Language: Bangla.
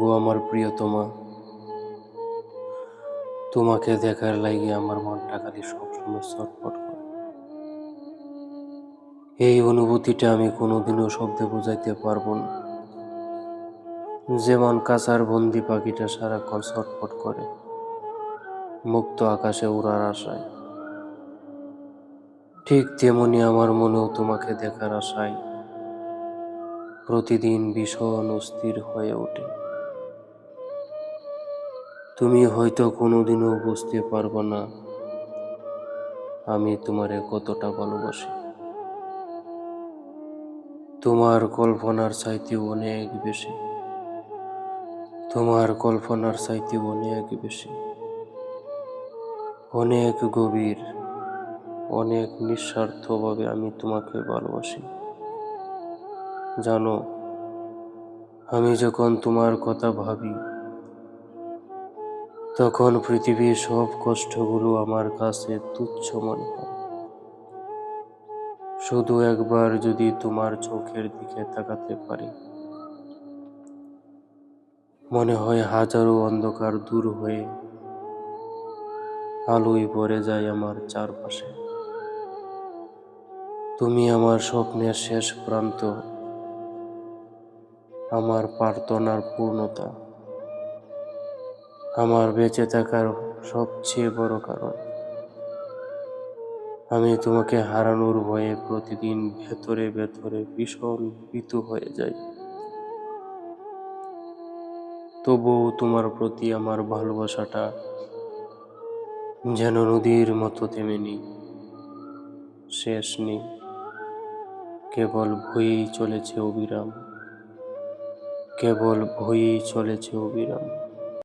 ওগো আমার প্রিয়তমা, তোমাকে দেখার লাগি আমার মনটা খালি সবসময় ছটফট করে। এই অনুভূতিটা আমি কোনোদিনও শব্দে বোঝাইতে পারবো না। যেমন কাঁচার বন্দি পাখিটা সারাক্ষণ ছটফট করে মুক্ত আকাশে উড়ার আশায়, ঠিক তেমনি আমার মনেও তোমাকে দেখার আশায় প্রতিদিন ভীষণ অস্থির হয়ে ওঠে। তুমি হয়তো কোনোদিনও বুঝতে পারবো না আমি তোমারে কতটা ভালোবাসি। তোমার কল্পনার চাইতেও অনেক বেশি, তোমার কল্পনার চাইতেও অনেক বেশি, অনেক গভীর, অনেক নিঃস্বার্থভাবে আমি তোমাকে ভালোবাসি। জানো, আমি যখন তোমার কথা ভাবি তখন পৃথিবীর সব কষ্টগুলো আমার কাছে তুচ্ছ মনে হয়। শুধু একবার যদি তোমার চোখের দিকে তাকাতে পারি, মনে হয় হাজারো অন্ধকার দূর হয়ে আলোয় ভরে যায় আমার চারপাশে। তুমি আমার স্বপ্নের শেষ প্রান্ত, আমার প্রার্থনার পূর্ণতা, আমার বেঁচে থাকার সবচেয়ে বড় কারণ। আমি তোমাকে হারানোর ভয়ে প্রতিদিন ভেতরে ভেতরে ভীষণ ভীতু হয়ে যাই। তবুও তোমার প্রতি আমার ভালোবাসাটা যেন নদীর মতো থেমে নেই, শেষ নেই, কেবল বয়েই চলেছে অবিরাম, কেবল বয়েই চলেছে অবিরাম।